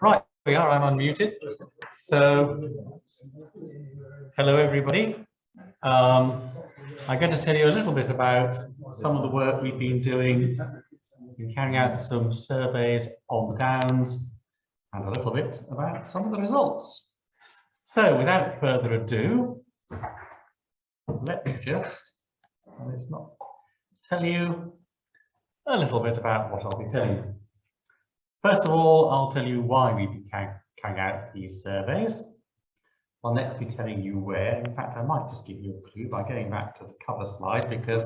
Right, we are. I'm unmuted. So, hello everybody. I'm going to tell you a little bit about some of the work we've been doing in carrying out some surveys on the Downs and a little bit about some of the results. So, without further ado, let me just, tell you a little bit about what I'll be telling you. First of all, I'll tell you why we've been carrying out these surveys. I'll next be telling you where. In fact, I might just give you a clue by going back to the cover slide, because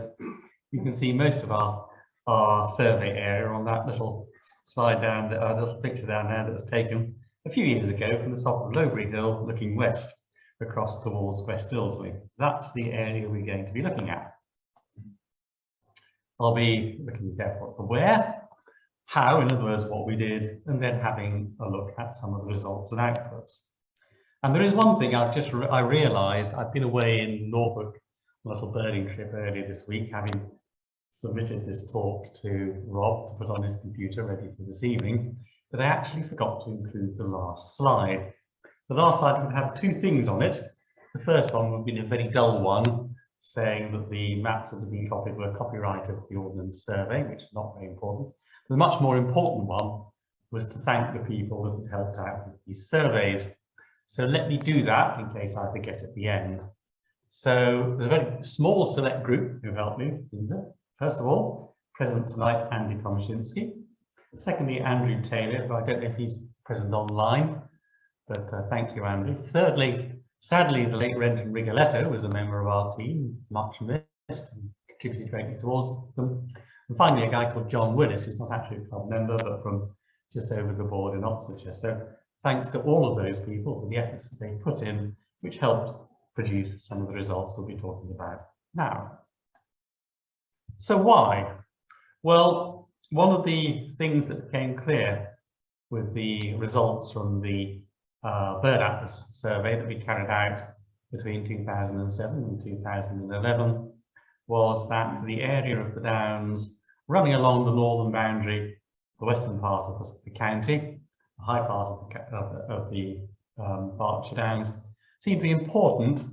you can see most of our survey area on that little slide down, little picture down there that was taken a few years ago from the top of Lowbury Hill looking west across towards West Ilsley. That's the area we're going to be looking at. I'll be looking therefore at the where, how, in other words, what we did, and then having a look at some of the results and outputs. And there is one thing I realised. I've been away in Norfolk, a little birding trip earlier this week, having submitted this talk to Rob to put on his computer ready for this evening, that I actually forgot to include the last slide. The last slide would have two things on it. The first one would be a very dull one, saying that the maps that have been copied were copyright of the Ordnance Survey, which is not very important. The much more important one was to thank the people that had helped out with these surveys. So let me do that in case I forget at the end. So there's a very small select group who helped me. First of all, present tonight, Andy Tomaszynski. Secondly, Andrew Taylor, who I don't know if he's present online, but thank you, Andy. Thirdly, sadly, the late Renton Rigoletto was a member of our team, much missed and contributed greatly towards them. And finally, a guy called John Willis, who's not actually a club member, but from just over the board in Oxfordshire. So thanks to all of those people for the efforts that they put in, which helped produce some of the results we'll be talking about now. So why? Well, one of the things that became clear with the results from the Bird Atlas survey that we carried out between 2007 and 2011 was that the area of the Downs running along the northern boundary, the western part of the county, the high part of the Berkshire Downs, seemed to be important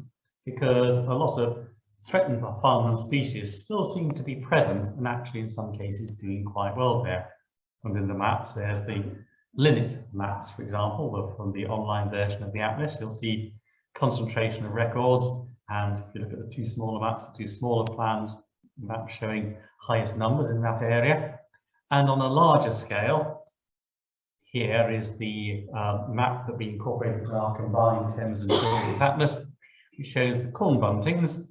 because a lot of threatened farmland species still seem to be present and actually in some cases doing quite well there. And in the maps, there's the linnet maps, for example, from the online version of the atlas. You'll see concentration of records, and if you look at the two smaller maps, the two smaller planned maps showing highest numbers in that area. And on a larger scale, here is the map that we incorporated in our combined Thames and Dorset atlas, which shows the corn buntings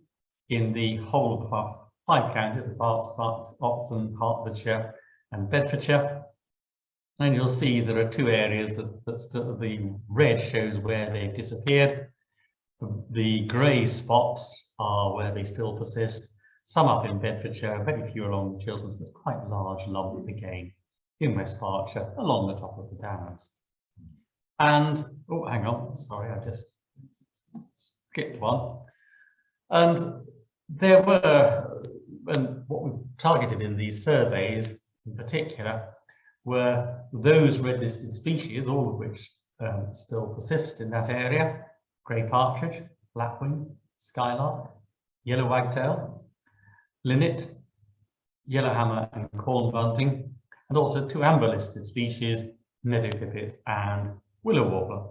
in the whole of our 5 counties, the Berks, Oxon, Hertfordshire and Bedfordshire. And you'll see there are 2 areas that the red shows where they've disappeared. The grey spots are where they still persist, some up in Bedfordshire, very few along the Chilterns, but quite a large lump again in West Berkshire along the top of the Downs. And, oh, hang on, sorry, I just skipped one. And there were, and what we targeted in these surveys in particular, were those red-listed species, all of which still persist in that area: grey partridge, lapwing, skylark, yellow wagtail, linnet, yellowhammer and corn bunting, and also 2 amber-listed species, meadow pipit and willow warbler.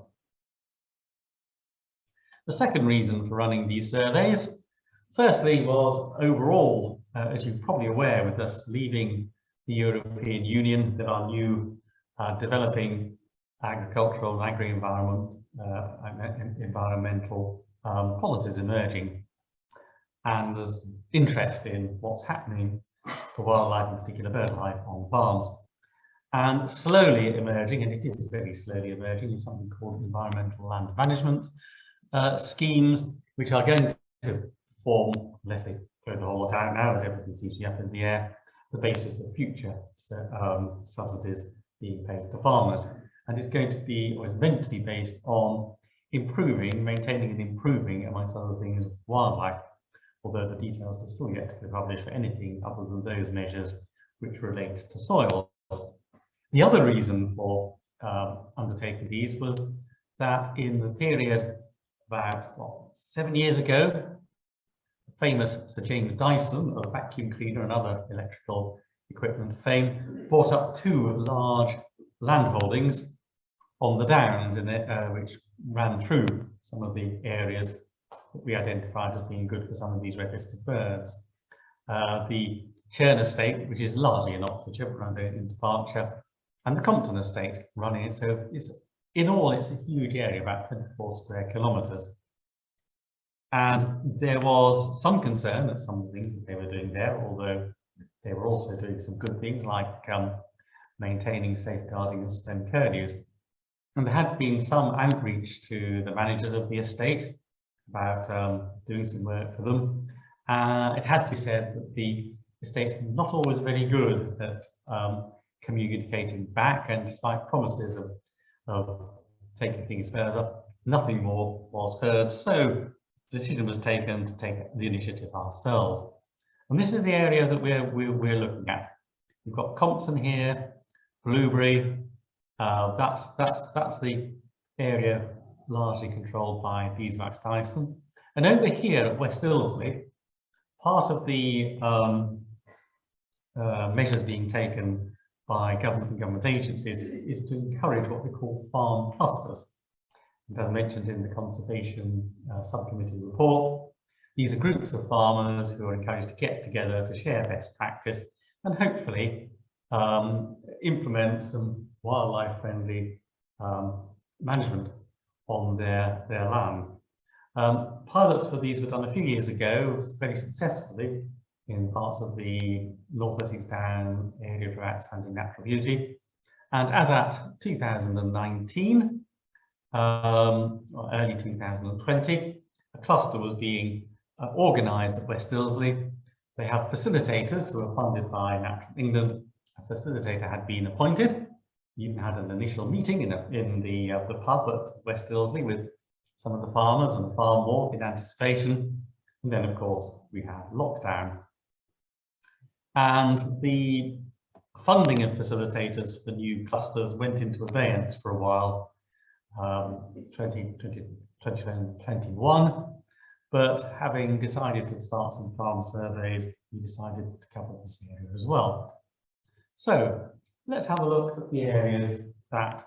The second reason for running these surveys, firstly, was overall, as you're probably aware, with us leaving the European Union, there are new developing agricultural and environmental policies emerging, and there's interest in what's happening to wildlife, in particular bird life, on farms. And slowly emerging, and it is very slowly emerging, is something called environmental land management schemes, which are going to form, unless they throw the whole lot out now, as everything seems to be up in the air, the basis of future subsidies being paid to farmers. And it's going to be, or it's meant to be, based on improving, maintaining and improving, amongst other things, wildlife, although the details are still yet to be published for anything other than those measures which relate to soils. The other reason for undertaking these was that in the period about 7 years ago, the famous Sir James Dyson of vacuum cleaner and other electrical equipment fame bought up 2 large landholdings on the downs in it, which ran through some of the areas that we identified as being good for some of these registered birds. The Churn estate, which is largely in Oxfordshire, runs into Berkshire, and the Compton estate running it. So in all, it's a huge area, about 24 square kilometres. And there was some concern at some of the things that they were doing there, although they were also doing some good things like maintaining, safeguarding of stem curlews. And there had been some outreach to the managers of the estate about doing some work for them. It has to be said that the estate's not always very good at communicating back, and despite promises of taking things further, nothing more was heard. So the decision was taken to take the initiative ourselves. And this is the area that we're looking at. We've got Compton here, Blueberry. That's the area largely controlled by Beeswax Dyson. And over here at West Ilsley, part of the measures being taken by government and government agencies is to encourage what we call farm clusters. And as mentioned in the Conservation Subcommittee report, these are groups of farmers who are encouraged to get together to share best practice and hopefully implement some wildlife-friendly management on their land. Pilots for these were done a few years ago, very successfully, in parts of the North Essex Down area of outstanding natural beauty. And as at 2019, or early 2020, a cluster was being organised at West Ilsley. They have facilitators who are funded by Natural England. A facilitator had been appointed. You even had an initial meeting in the pub at West Ilsley with some of the farmers and the farm walk in anticipation. And then, of course, we had lockdown. And the funding of facilitators for new clusters went into abeyance for a while, 2021. But having decided to start some farm surveys, we decided to cover this area as well. So let's have a look at the areas that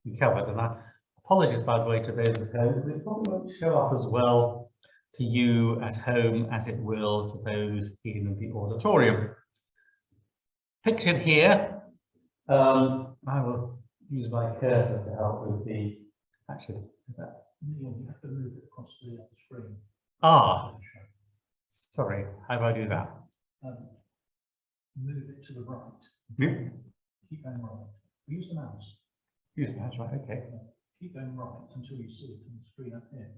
we covered. And I apologize, by the way, to those at home, because it probably won't show up as well to you at home as it will to those in the auditorium. Pictured here, I will use my cursor to help with the, actually, is that? You have to move it across the screen. Ah, sorry, how do I do that? Move it to the right. Move. Keep going right. Use the mouse. Use the mouse, right, okay. Keep going right until you see it on the screen up here.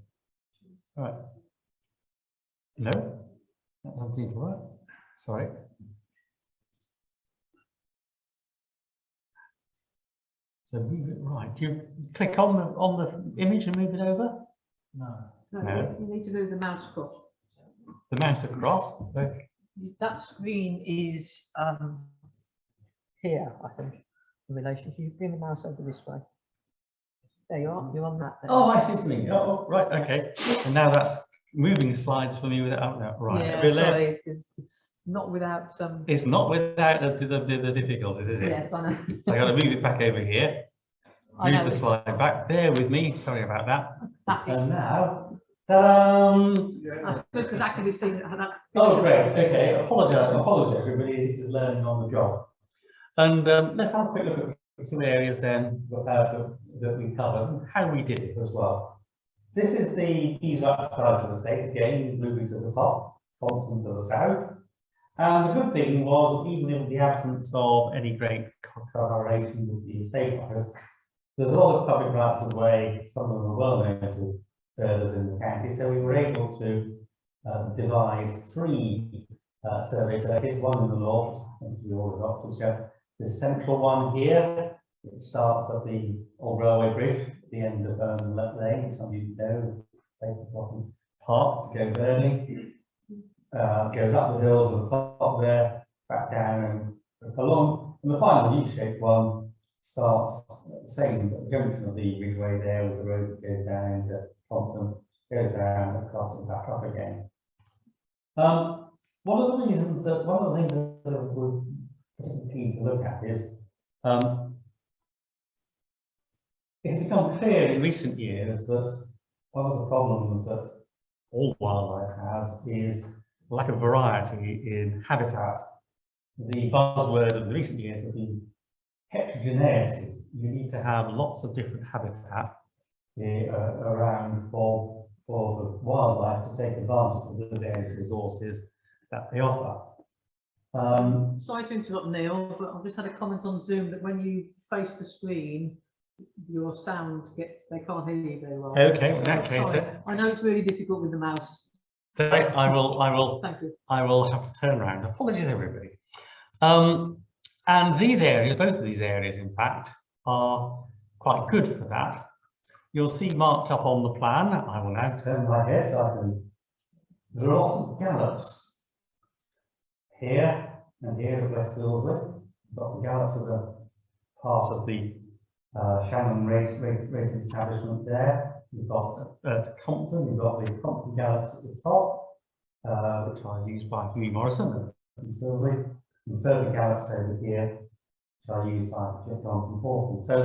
All right. No, that doesn't seem to work. Sorry. So move it right. Do you click on the image and move it over? No. No. You need to move the mouse across. The mouse across. Okay. That screen is here, I think, in relation. So you bring the mouse over this way. There you are. You're on that. Then. Oh, I see what you mean. Oh, right. Okay. And now that's moving slides for me without that. Right. Yeah, Really? sorry, it's not without some. It's not without the difficulties, is it? Yes, I know. So I got to move it back over here. I know Move the slide back. Bear with me. Sorry about that. That's So it. now, That's good because that can be seen. That oh, great. Okay. Apologize, everybody. This is learning on the job. And let's have a quick look at some areas then that we covered and how we did it as well. This is the Beeswax Dyson estate, again, moving to the top, Compton to the south. And the good thing was, even in the absence of any great correlation with the estate office, there's a lot of public rights of way, some of them are well known to birders in the county, so we were able to devise 3 survey circuits, one in the north, as we all of Oxfordshire, the central one here, which starts at the old railway bridge at the end of Lane, which some of you know, place of Bottom Park to go Burnley, goes up the hills at the top there, back down and along, and the final U-shaped one starts at the same junction of the ridgeway there with the road that goes down into Compton, goes down across and back up again. One of the things that we're particularly keen to look at is it's become clear in recent years that one of the problems that all wildlife has is lack of variety in habitat. The buzzword of the recent years has been heterogeneity. You need to have lots of different habitat around for the wildlife to take advantage of the various resources that they offer. Sorry to interrupt, Neil, but I've just had a comment on Zoom that when you face the screen, your sound gets, they can't hear you very well. Okay, in that case, Sorry, I know it's really difficult with the mouse. so I will Thank you. I will have to turn around. Apologies, everybody. And these areas, both of these areas, in fact, are quite good for that. You'll see marked up on the plan. I will now turn my head so I can. There are lots of gallops here and here at West Ilsley. We've got the gallops as a part of the Shannon racing establishment there. We've got at Compton, we've got the Compton gallops at the top, which are used by Hughie Morrison at West Ilsley, and further gallops over here, which are used by Jeff Johnson Hawkins. So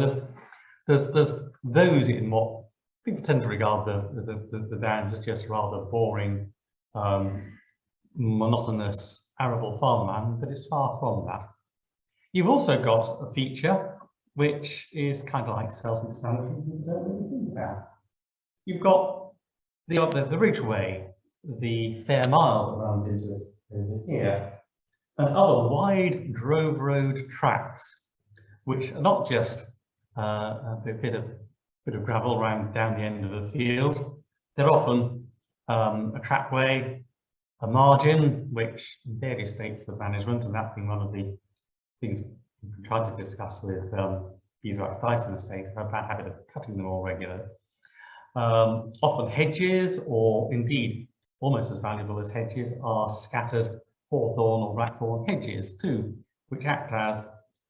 there's those in what people tend to regard the downs as just rather boring, monotonous arable farmland, but it's far from that. You've also got a feature which is kind of like self-explanatory. You don't really think about. You've got the ridgeway, the Fair Mile that runs into it over here, and other wide drove road tracks, which are not just a bit of gravel down the end of the field. They're often a trackway, a margin, which in various states of management, and that's been one of the things we've tried to discuss with Beeswax Dyson Estate, about a habit of cutting them all regularly. Often hedges, or indeed almost as valuable as hedges, are scattered hawthorn or blackthorn hedges too, which act as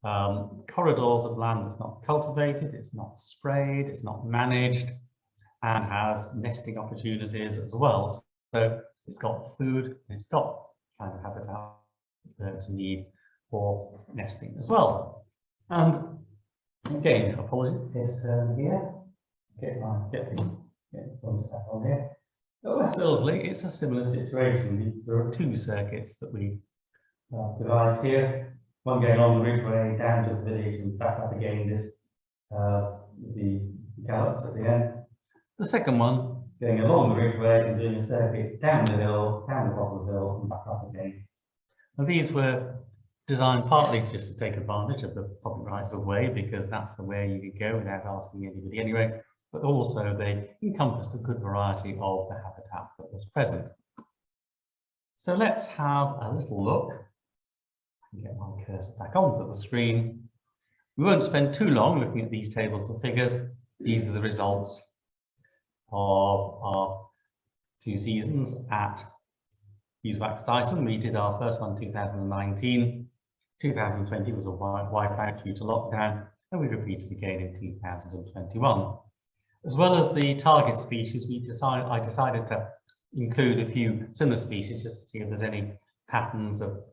corridors of land that's not cultivated, it's not sprayed, it's not managed, and has nesting opportunities as well. So it's got food, it's got kind of habitat birds need for nesting as well. And again, apologies, here's turn here. Get the pointer back on here. At West Ilsley, it's a similar situation. There are two circuits that we devise here. One going on the ridgeway down to the village and back up again, the gallops at the end. The second one going along the ridgeway and doing a circuit down the hill, down the top of the hill and back up again. And these were designed partly just to take advantage of the public rights of way, because that's the way you could go without asking anybody anyway, but also they encompassed a good variety of the habitat that was present. So let's have a little look. I can get my cursor back onto the screen. We won't spend too long looking at these tables of figures. These are the results of our 2 seasons at Beeswax Dyson. We did our first one in 2019. 2020 was a wipeout due to lockdown, and we repeated again in 2021. As well as the target species, I decided to include a few similar species just to see if there's any patterns of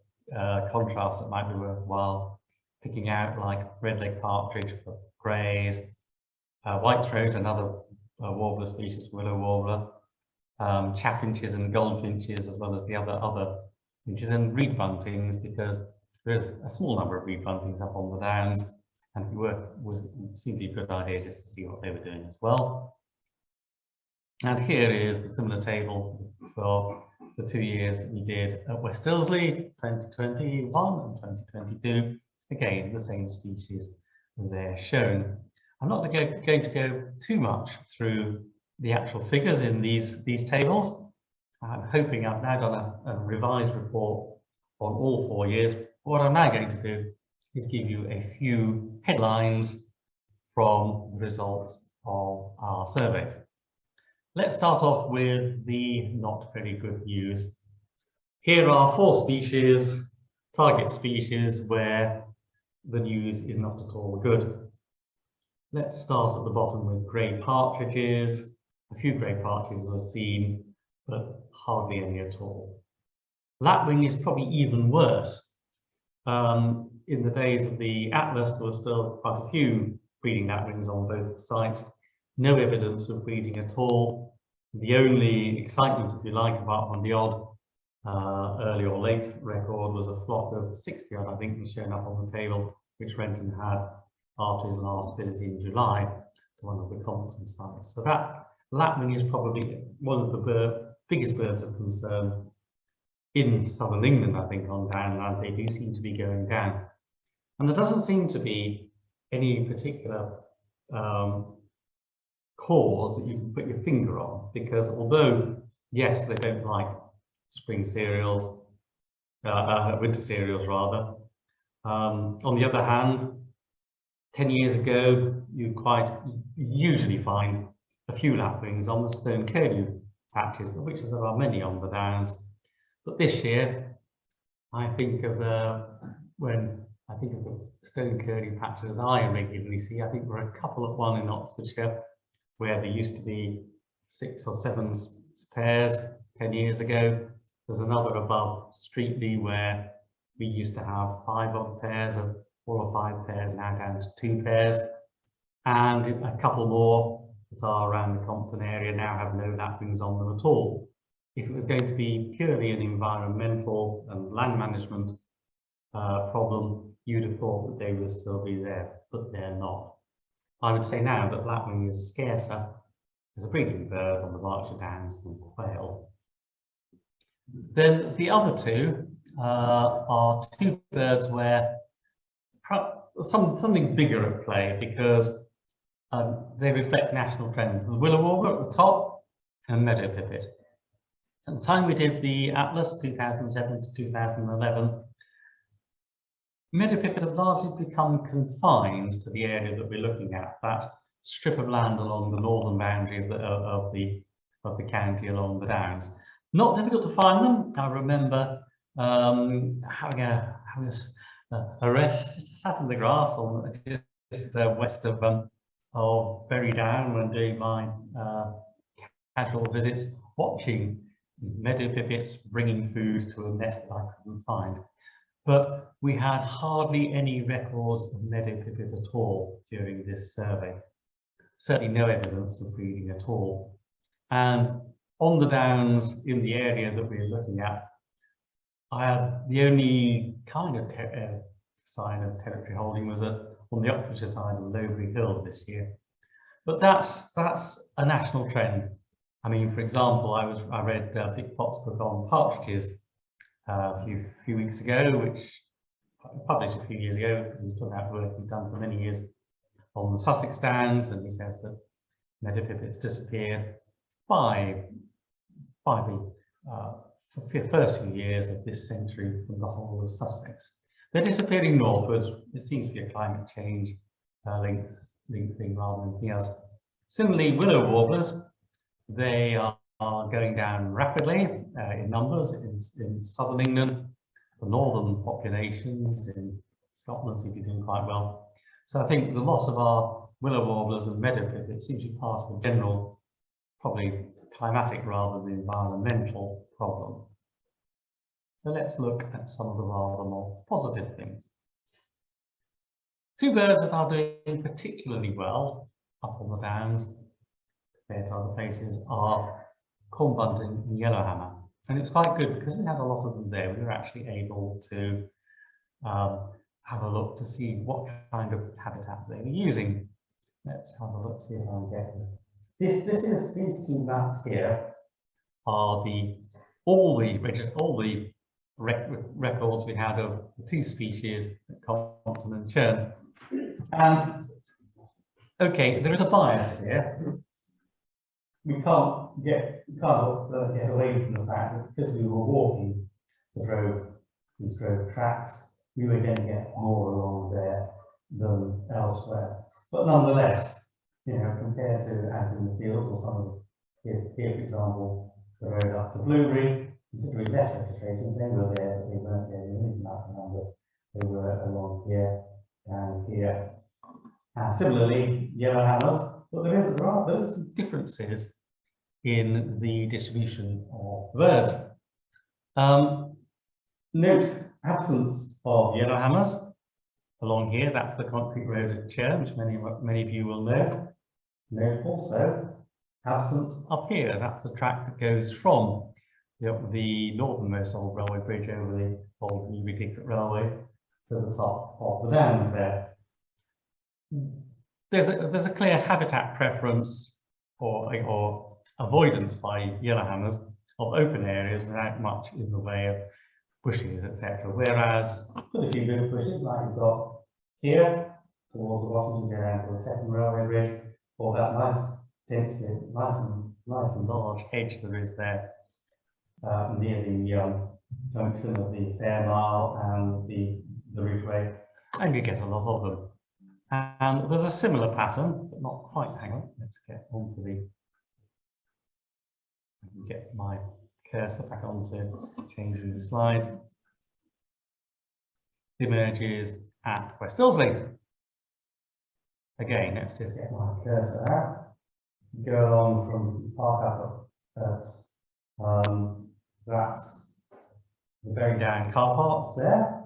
contrast that might be worthwhile picking out, like red-legged partridge for greys, whitethroat, another warbler species, willow warbler, chaffinches and goldfinches, as well as the other finches, and reed buntings, because there's a small number of reed buntings up on the downs, and it seemed to be a good idea just to see what they were doing as well. And here is the similar table for the 2 years that we did at West Ilsley, 2021 and 2022. Again, the same species there shown. I'm not going to go too much through the actual figures in these tables. I'm hoping I've now done a revised report on all 4 years. What I'm now going to do is give you a few headlines from the results of our survey. Let's start off with the not very good news. Here are 4 species, target species, where the news is not at all good. Let's start at the bottom with grey partridges. A few grey partridges were seen, but hardly any at all. Lapwing is probably even worse. In the days of the Atlas, there were still quite a few breeding lapwings on both sites. No evidence of breeding at all. The only excitement, if you like, apart from the odd early or late record, was a flock of 60 odd, I think, was shown up on the table, which Renton had after his last visit in July to one of the Compton sites. So that lapwing is probably one of the biggest birds of concern in southern England, I think, on downland. They do seem to be going down. And there doesn't seem to be any particular cause that you can put your finger on, because although, yes, they don't like spring cereals, winter cereals rather, on the other hand, 10 years ago, you quite usually find a few lapwings on the stone curlew patches, of which there are many on the downs. But this year, I think of when I think of the stone curlew patches that I regularly see, I think there are a couple at one in Oxfordshire where there used to be 6 or 7 pairs 10 years ago. There's another above Streetley where we used to have 5 odd pairs of 4 or 5 pairs, now down to 2 pairs. And a couple more that are around the Compton area now have no lapwings on them at all. If it was going to be purely an environmental and land management problem, you'd have thought that they would still be there, but they're not. I would say now that lapwing is scarcer as a breeding bird on the Berkshire Downs than quail. Then the other two are 2 birds where something bigger at play, because they reflect national trends. The willow warbler at the top and meadow pipit. At the time we did the Atlas, 2007 to 2011, meadow pipit have largely become confined to the area that we're looking at, that strip of land along the northern boundary of the county along the downs. Not difficult to find them. I remember having a rest, sat in the grass on just west of Bury Down when doing my casual visits, watching meadow pipits bringing food to a nest that I couldn't find. But we had hardly any records of meadow pipit at all during this survey. Certainly no evidence of breeding at all. And on the downs in the area that we're looking at, the only kind of sign of territory holding was on the Oxfordshire side of Lowbury Hill this year. But that's a national trend. I mean, for example, I read Dick Potts' book on partridges a few weeks ago, which published a few years ago. He talked about work he'd done for many years on the Sussex Downs, and he says that meadow pipits disappeared by the first few years of this century from the whole of Sussex. They're disappearing northwards. It seems to be a climate change link thing rather than anything else. Similarly, willow warblers, they are going down rapidly in numbers in southern England. The northern populations in Scotland seem to be doing quite well. So I think the loss of our willow warblers and meadow pipits seems to be part of a general, probably climatic rather than environmental problem. So let's look at some of the rather more positive things. 2 birds that are doing particularly well up on the downs compared to other places are corn bunting and yellowhammer. And it's quite good because we had a lot of them there. We were actually able to have a look to see what kind of habitat they were using. Let's have a look, see if I can get them. These 2 maps here are all the records we had of the 2 species at Compton and Churn. And okay, there is a bias here. We can't get away from the fact that because we were walking these drove tracks, we were going to get more along there than elsewhere. But nonetheless, you know, compared to out in the fields or some of here, for example, the road up to Blueberry, considering less registrations, they were there, but they weren't getting anything like the numbers they were along here. down here. And similarly, yellow hammers, but there are some differences in the distribution of birds. Note absence of yellow hammers along here. That's the concrete road at Chair, which many of you will know. Note also absence up here. That's the track that goes from the northernmost old railway bridge over the old Newbury Dickett Railway to the top of the downs there. There's a clear habitat preference or avoidance by yellow hammers of open areas without much in the way of bushes, etc. Whereas quite a few good bushes like we've got here towards the bottom, you go down to the second railway bridge, or that nice densely, nice and large hedge that is there near the junction of the Fair Mile and the Ridgeway, and you get a lot of them. And there's a similar pattern, but not quite. Hang on, let's get onto the. I can get my cursor back onto changing the slide. Emerges at West Ilsley. Again, let's just get my cursor out. Go along from Park up. That's the very down car parks there.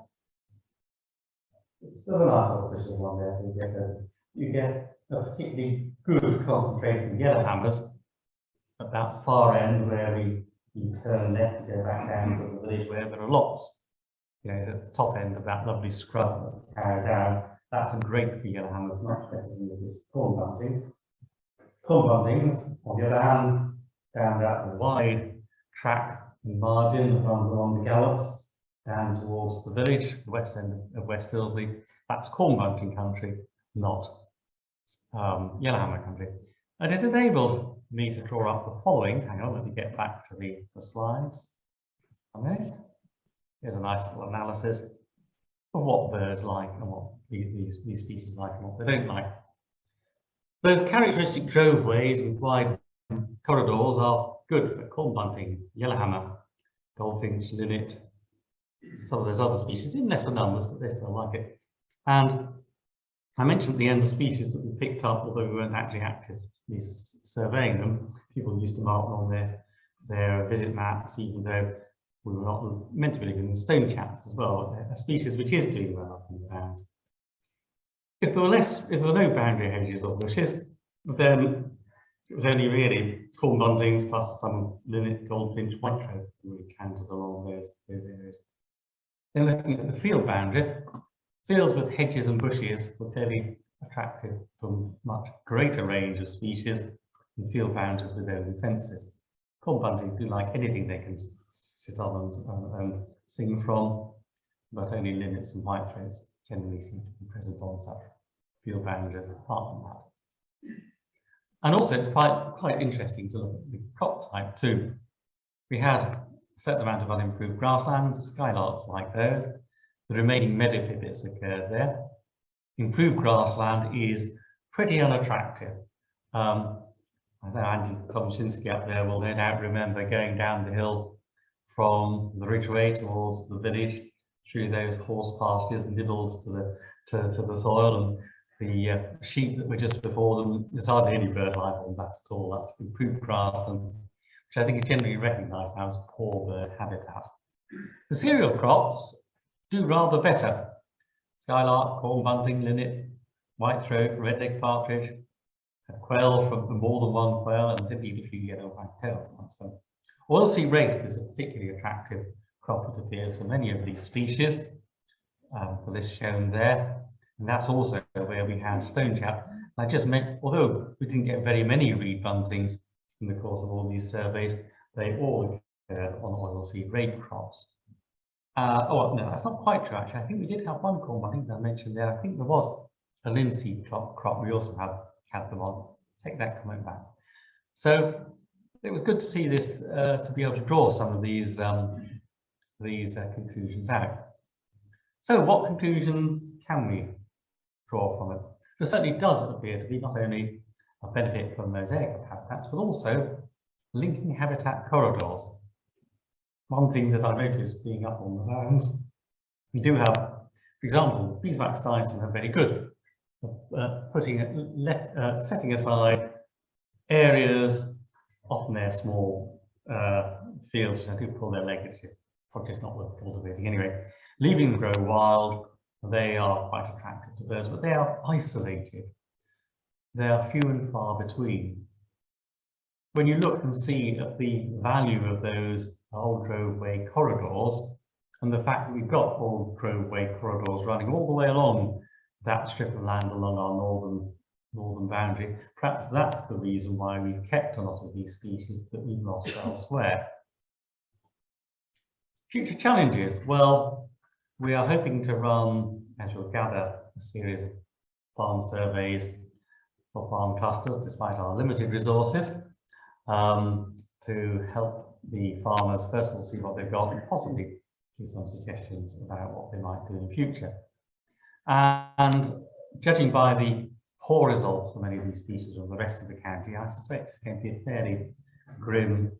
There's a nice little bushes along there, so you get a particularly good concentration of yellow hammers at that far end where you turn left to go back down to the village where there are lots. You know, at the top end of that lovely scrub that carry down. That's a great for yellow hammers, much better than it is corn buntings. Corn buntings, on the other hand, down that wide track and margin that runs along the gallops down towards the village, the west end of West Ilsley. That's corn bunting country, not yellowhammer country. And it enabled me to draw up the following. Hang on, let me get back to the slides. Okay. Here's a nice little analysis of what birds like and what these species like and what they don't like. Those characteristic droveways with wide corridors are good for corn bunting, yellowhammer, goldfinch, linnet, some of those other species, in lesser numbers, but they still like it. And I mentioned at the end the species that we picked up, although we weren't actually actively surveying them. People used to mark them on their visit maps, even though we were not meant to be living in stonecats as well, a species which is doing well up in the downs. If there were no boundary hedges or bushes, then it was only really corn buntings plus some linnet, goldfinch, whitethroat that we cantered along those areas. Then looking at the field boundaries, fields with hedges and bushes were fairly attractive to a much greater range of species than field boundaries with only fences. Corn buntings do like anything they can sit on and sing from, but only linnets and whitethroats generally seem to be present on such field boundaries apart from that. And also it's quite interesting to look at the crop type too. We had a certain amount of unimproved grasslands, skylarks like those. The remaining meadow pipits occurred there. Improved grassland is pretty unattractive. I know Andy Komczynski up there will no doubt remember going down the hill from the Ridgeway towards the village through those horse pastures nibbled to the soil, and the sheep that were just before them. There's hardly any bird life on that at all. That's improved grassland, which I think is generally recognised now as poor bird habitat. The cereal crops do rather better. Skylark, corn bunting, linnet, whitethroat, red-necked partridge, a quail from more than one quail, and indeed a few yellow white-tails. So oilseed rape is a particularly attractive crop, it appears, for many of these species. The list shown there, and that's also where we had stonechat. I just meant, although we didn't get very many reed buntings in the course of all these surveys, they all occurred on oilseed rape crops. Oh no, that's not quite true actually. I think we did have one corn bunting that I mentioned there. I think there was a linseed crop. We also had them on. Take that comment back. So it was good to see this, to be able to draw some of these conclusions out. So what conclusions can we draw from it? There certainly does appear to be not only a benefit from mosaic habitats, but also linking habitat corridors. One thing that I noticed being up on the downs, we do have For example, beeswax Dyson are very good at setting aside areas, often they're small fields, which I do pull their leg, it's probably just not worth cultivating anyway. Leaving them grow wild, they are quite attractive to birds, but they are isolated. They are few and far between. When you look and see at the value of those old droveway corridors, and the fact that we've got old droveway corridors running all the way along that strip of land along our northern boundary, perhaps that's the reason why we've kept a lot of these species that we've lost elsewhere. Future challenges. Well, we are hoping to run, as you'll gather, a series of farm surveys for farm clusters, despite our limited resources, to help the farmers first of all see what they've got and possibly give some suggestions about what they might do in the future. And judging by the poor results for many of these species from the rest of the county, I suspect it's going to be a fairly grim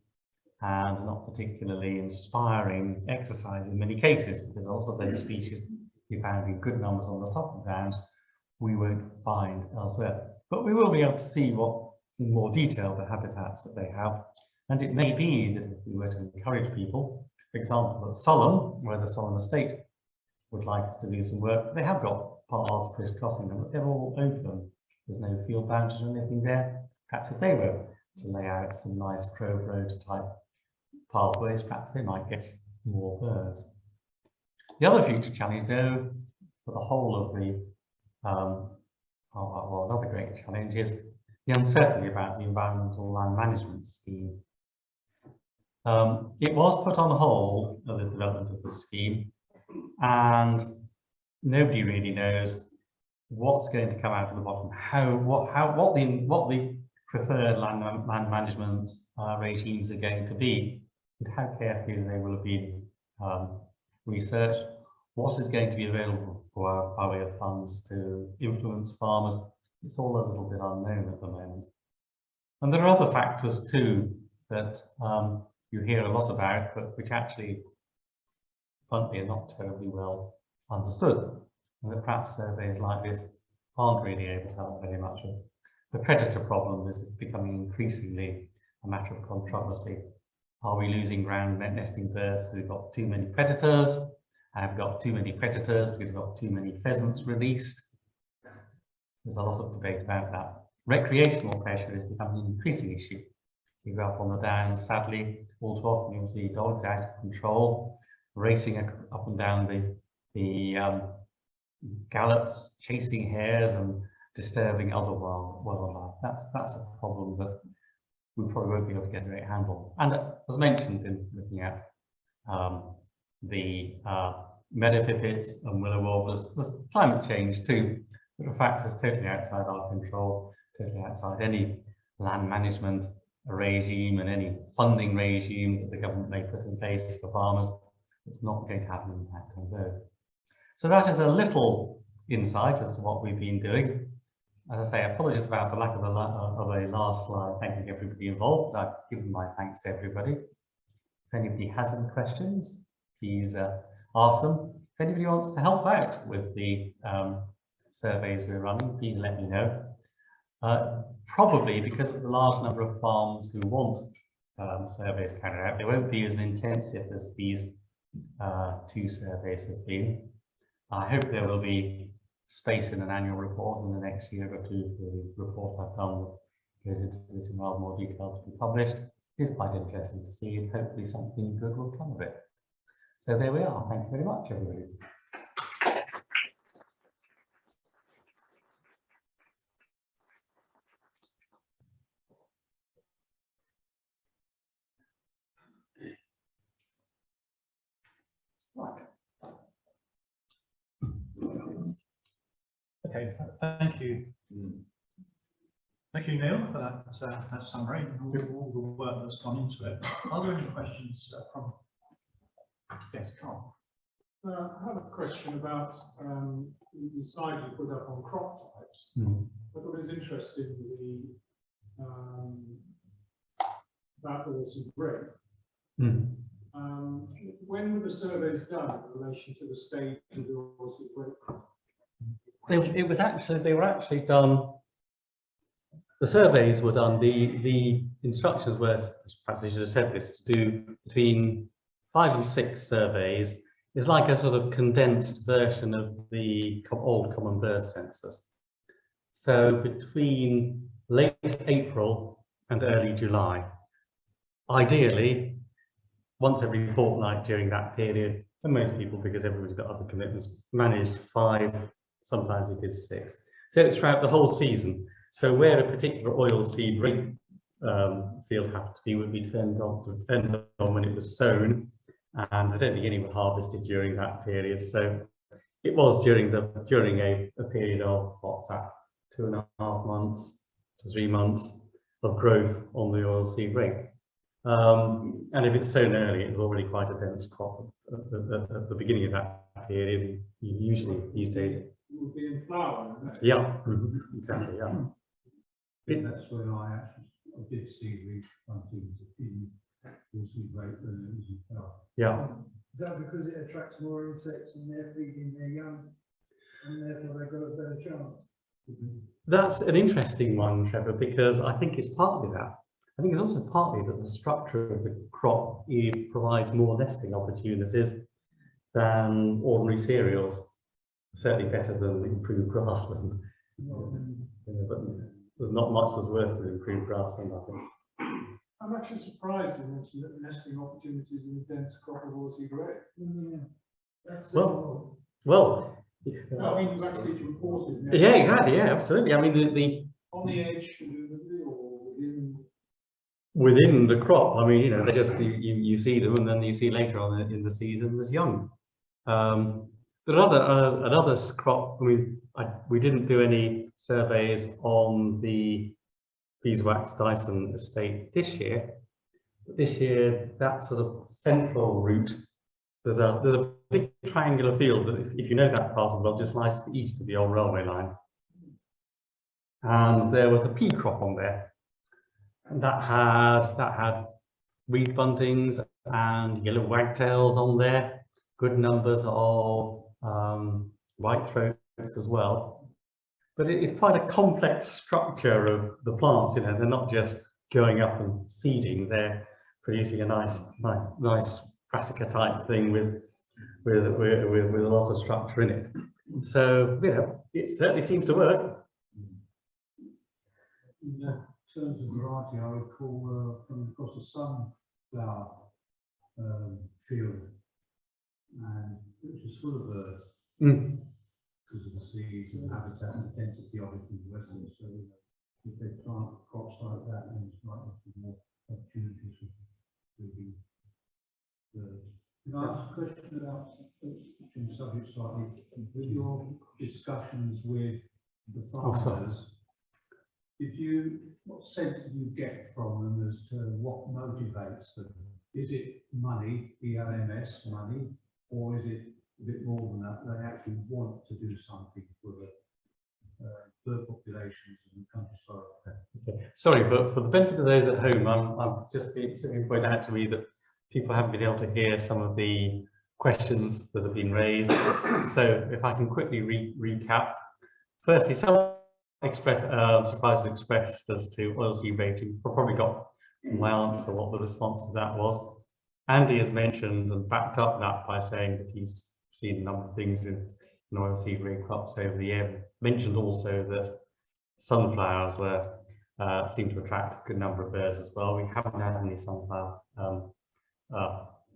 and not particularly inspiring exercise in many cases, because also those species we found in good numbers on the top of the downs we won't find elsewhere. But we will be able to see what, in more detail, the habitats that they have. And it may be that if we were to encourage people, for example, at Sullen, where the Sullen estate would like us to do some work, they have got paths crisscrossing them, but they're all open. There's no field boundaries or anything there. Perhaps if they were to lay out some nice Grove Road type pathways, perhaps they might get more birds. The other future challenge, though, for the whole of the, well, another great challenge is the uncertainty about the environmental land management scheme. It was put on hold of the development of the scheme, and nobody really knows what's going to come out of the bottom, what the preferred land management regimes are going to be, and how carefully they will have been researched, what is going to be available for our way of funds to influence farmers. It's all a little bit unknown at the moment. And there are other factors too that you hear a lot about, but which actually, frankly, are not terribly well understood. And that perhaps surveys like this aren't really able to help very much. The predator problem is becoming increasingly a matter of controversy. Are we losing ground nesting birds because we've got too many predators? Have got too many predators because we've got too many pheasants released? There's a lot of debate about that. Recreational pressure is becoming an increasing issue. You go up on the downs, sadly, all too often you'll see dogs out of control, racing up and down the gallops, chasing hares and disturbing other wildlife. That's a problem that we probably won't be able to get a great handle. And as mentioned in looking at the meadow pipits and willow warblers, there's climate change too, but a factor is totally outside our control, totally outside any land management regime and any funding regime that the government may put in place for farmers. It's not going to have an impact on those. So that is a little insight as to what we've been doing. As I say, apologies about the lack of a last slide, thanking everybody involved. I've given my thanks to everybody. If anybody has any questions, please ask them. If anybody wants to help out with the surveys we're running, please let me know. Probably because of the large number of farms who want surveys carried out, they won't be as intensive as these 2 surveys have been. I hope there will be space in an annual report in the next year or 2 for the report I've done that goes into this in rather more detail to be published. It is quite interesting to see, and hopefully something good will come of it. So there we are. Thank you very much, everybody. Right. Okay, thank you. Thank you, Neil, for that summary and all the work that's gone into it. Are there any questions from? Yes, Carl. I have a question about the slide you put up on crop types. I thought it was interesting about the grape. When were the surveys done in relation to the stage of the oilseed rape crop? They were actually done. The surveys were done. The instructions were, perhaps I should have said this, to do between 5 and 6 surveys. It's like a sort of condensed version of the old common bird census. So between late April and early July, ideally once every fortnight during that period, and most people, because everybody's got other commitments, managed 5, sometimes it is 6. So it's throughout the whole season. So where a particular oilseed rape field happened to be would be depend on when it was sown, and I don't think any were harvested during that period. So it was during a period of what's that, 2.5 months to 3 months of growth on the oilseed rape. And if it's sown early, it's already quite a dense crop at the beginning of that period. Usually these days. It would be in flower. Yeah, exactly. Yeah. That's when I did see the plantings in oilseed rape than it was in flower. Yeah. Is that because it attracts more insects and they're feeding their young, and therefore they've got a better chance? That's an interesting one, Trevor, because I think it's partly that. I think it's also partly that the structure of the crop provides more nesting opportunities than ordinary cereals. Certainly better than improved grassland. But there's not much that's worth of improved grassland, I think. I'm actually surprised you mentioned that nesting opportunities in the dense crop of oilseed rape. Well, No, I mean, it was actually reported. yeah, exactly. Yeah, absolutely. I mean, the on the edge, presumably, or within the crop. I mean, you know, they just you see them, and then you see later on in the season as young. But another crop. I mean, we didn't do any surveys on the beeswax Dyson estate this year. But this year, that sort of central route, there's a big triangular field that, if you know that part of the world, just lies to the east of the old railway line. And there was a pea crop on there, and that had reed buntings and yellow wagtails on there, good numbers of white throats as well. But it is quite a complex structure of the plants. You know, they're not just going up and seeding; they're producing a nice brassica type thing with a lot of structure in it. So, you know, it certainly seems to work. In terms of variety, I recall coming across a sunflower field, and it was just full of birds because of the seeds and habitat and the density of it in the western. So if they plant crops like that, then it's likely to be more opportunities for breeding birds. Can I ask a question about switching the subject slightly? With your discussions with the farmers, what sense did you get from them as to what motivates them? Is it money, ELMS money, or is it a bit more than that? They actually want to do something for the bird populations in the countryside. Okay. Sorry, but for the benefit of those at home, I'm just being pointed out to me that people haven't been able to hear some of the questions that have been raised. So if I can quickly recap. Firstly, some surprise expressed as to oilseed rating. I've probably got my answer what the response to that was. Andy has mentioned and backed up that by saying that he's seen a number of things in oilseed rape crops over the year. Mentioned also that sunflowers seem to attract a good number of birds as well. We haven't had any sunflower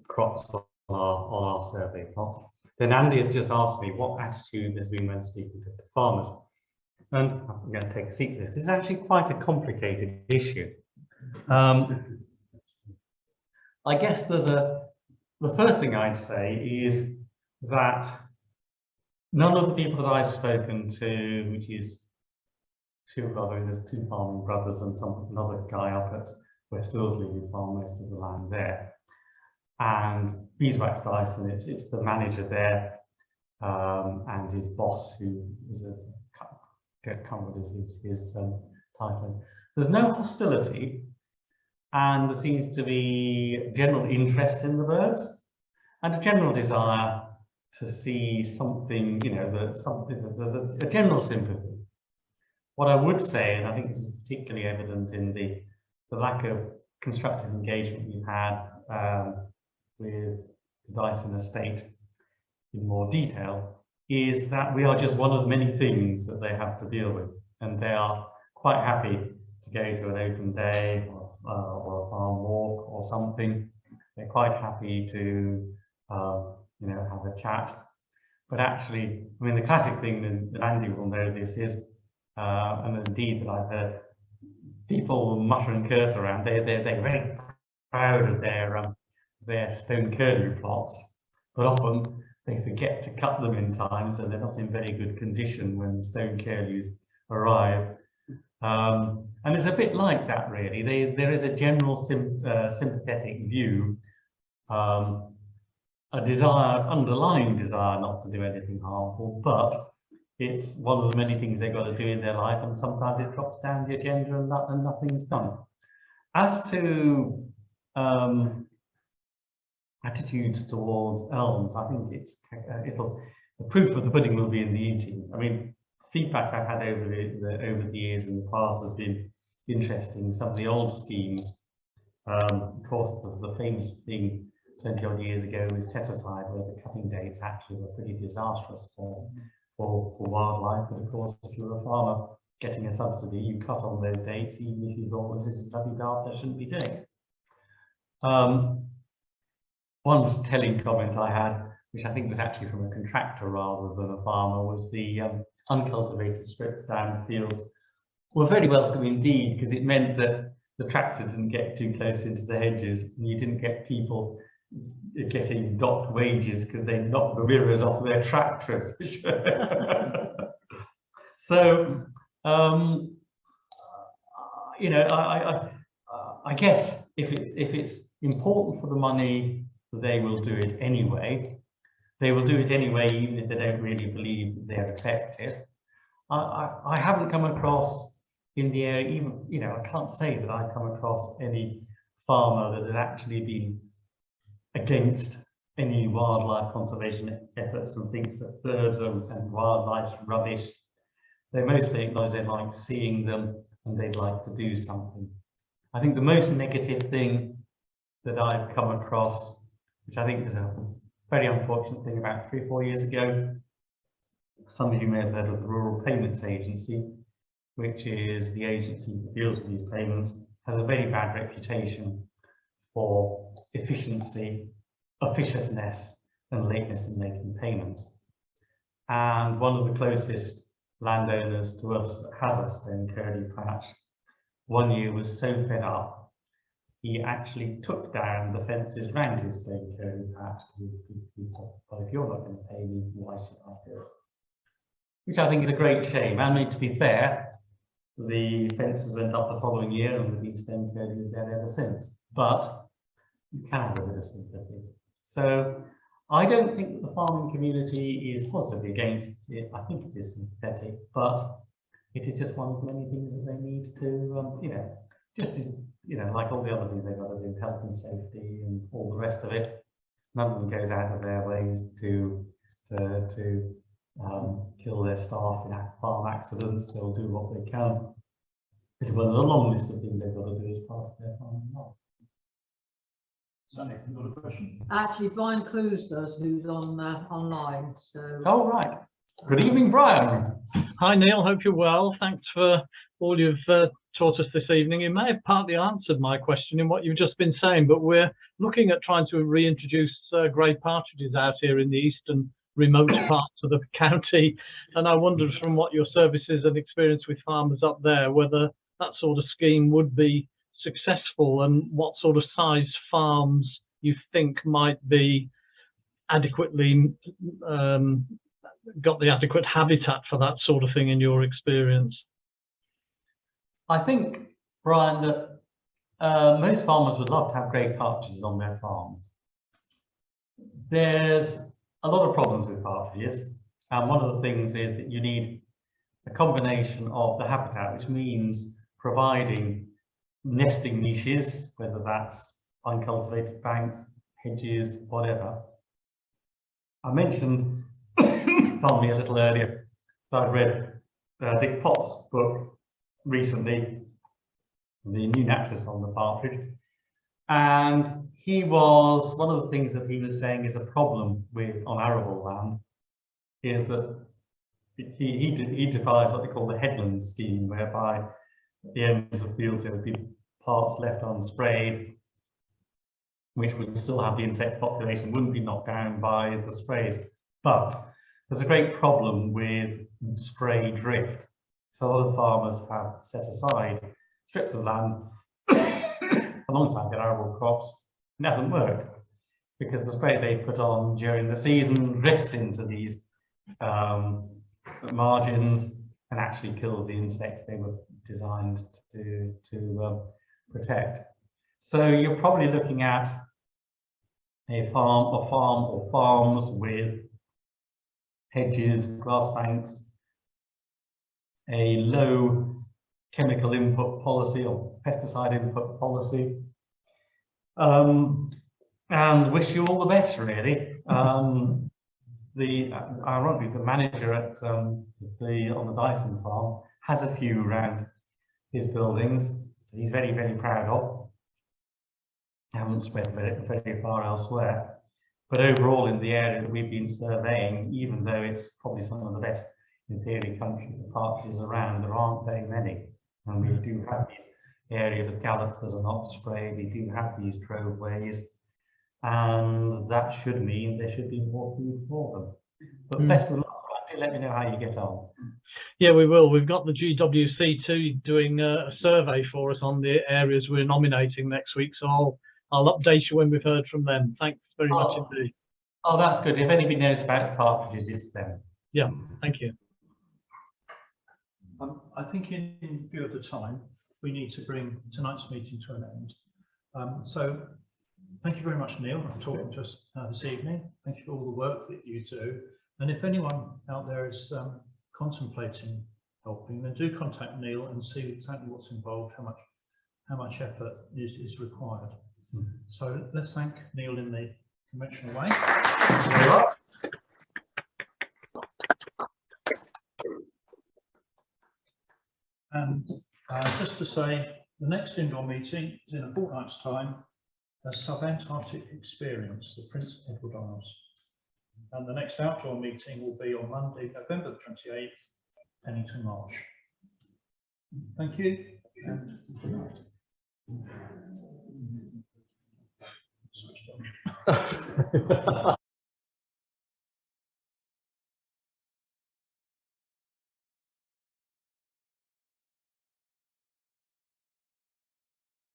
crops on our survey plot. Then Andy has just asked me what attitude there's been when speaking to farmers. And I'm going to take a seat for this. This is actually quite a complicated issue. I guess the first thing I'd say is that none of the people that I've spoken to, which is there's 2 farming brothers and another guy up at West Ilsley who farm most of the land there, and Beeswax Dyson, it's the manager there, and his boss, who is can't remember his title. There's no hostility, and there seems to be general interest in the birds and a general desire to see something, you know, that something that there's a general sympathy. What I would say, and I think this is particularly evident in the lack of constructive engagement we've had with the Dyson estate in more detail, is that we are just one of many things that they have to deal with, and they are quite happy to go to an open day or a farm walk or something. They're quite happy to you know, have a chat. But actually, I mean, the classic thing, and Andy will know this, is and indeed that I've heard people mutter and curse around. They're very proud of their stone curlew plots, but often they forget to cut them in time, so they're not in very good condition when the stone curlews arrive. And it's a bit like that, really. There is a general sympathetic view, a desire, underlying desire not to do anything harmful, but it's one of the many things they've got to do in their life, and sometimes it drops down the agenda and nothing's done. As to attitudes towards elms, I think the proof of the pudding will be in the eating. I mean, feedback I've had over the years in the past has been interesting. Some of the old schemes, of course, the famous thing 20 odd years ago with set aside, where the cutting dates actually were pretty disastrous for wildlife. But of course, if you're a farmer getting a subsidy, you cut on those dates, even if you thought this is bloody daft, I shouldn't be doing it. One telling comment I had, which I think was actually from a contractor rather than a farmer, was the uncultivated strips down the fields were very welcome indeed, because it meant that the tractor didn't get too close into the hedges, and you didn't get people getting docked wages because they knocked the mirrors off their tractors. So, you know, I guess if it's important for the money, they will do it anyway. They will do it anyway, even if they don't really believe that they're effective. I haven't come across in the area, even, you know, I can't say that I've come across any farmer that has actually been against any wildlife conservation efforts and thinks that birds and wildlife's rubbish. They mostly acknowledge they like seeing them and they'd like to do something. I think the most negative thing that I've come across, which I think is a very unfortunate thing, about 3 or 4 years ago, some of you may have heard of the Rural Payments Agency, which is the agency that deals with these payments, has a very bad reputation for efficiency, officiousness, and lateness in making payments. And one of the closest landowners to us that has a stone curlew patch, one year was so fed up, he actually took down the fences around his stone curlew patch. He thought, well, if you're not going to pay me, why should I do it? Which I think is a great shame. I mean, to be fair, the fences went up the following year and the stone curlews there ever since. But you can have a bit of sympathy. So I don't think that the farming community is positively against it. I think it is sympathetic, but it is just one of many things that they need to, you know, just, you know, like all the other things they've got to do, health and safety and all the rest of it. None of them goes out of their ways to kill their staff in farm accidents. They'll do what they can. It's one of the long list of things they've got to do as part of their farming life. Sunny, you've got a question? Actually, Brian Clues does, who's on online. So. Oh, right. Good evening, Brian. Hi, Neil. Hope you're well. Thanks for all you've taught us this evening. You may have partly answered my question in what you've just been saying, but we're looking at trying to reintroduce grey partridges out here in the eastern remote parts of the county. And I wondered, from what your services and experience with farmers up there, whether that sort of scheme would be successful, and what sort of size farms you think might be adequately got the adequate habitat for that sort of thing in your experience. I think, Brian, that most farmers would love to have grey partridges on their farms. There's a lot of problems with partridges, and one of the things is that you need a combination of the habitat, which means providing nesting niches, whether that's uncultivated banks, hedges, whatever. I mentioned, pardon me, a little earlier, that I'd read Dick Pott's book recently, The New Naturalist on the Partridge, and one of the things that he was saying is a problem on arable land is that he devised what they call the headland scheme, whereby the owners of fields, there would be parts left unsprayed, which would still have the insect population, wouldn't be knocked down by the sprays. But there's a great problem with spray drift. So a lot of farmers have set aside strips of land alongside their arable crops. It hasn't worked because the spray they put on during the season drifts into these margins and actually kills the insects they were designed to protect. So you're probably looking at a farm or farms with hedges, grass banks, a low chemical input policy or pesticide input policy, and wish you all the best, really. Ironically, the manager at on the Dyson farm has a few around his buildings that he's very, very proud of. Haven't spread very far elsewhere, but overall in the area that we've been surveying, even though it's probably some of the best in theory country partridges around, there aren't very many, and we do have these areas of gallets that are not sprayed. We do have these troveways, and that should mean there should be more food for them. But best of luck. Let me know how you get on. Yeah, we will. We've got the GWC2 doing a survey for us on the areas we're nominating next week, so I'll update you when we've heard from them. Thanks very much indeed. Oh, that's good. If anybody knows about partridges, it's them. Yeah, thank you. I think in view of the time, we need to bring tonight's meeting to an end. So thank you very much, Neil, for talking to us this evening. Thank you for all the work that you do. And if anyone out there is contemplating helping, then do contact Neil and see exactly what's involved, how much effort is required. So let's thank Neil in the conventional way. And just to say, the next indoor meeting is in a fortnight's time, a Sub-Antarctic Experience, the Prince Edward Isles. And the next outdoor meeting will be on Monday, November the 28th, Pennington Marsh. Thank you and good night.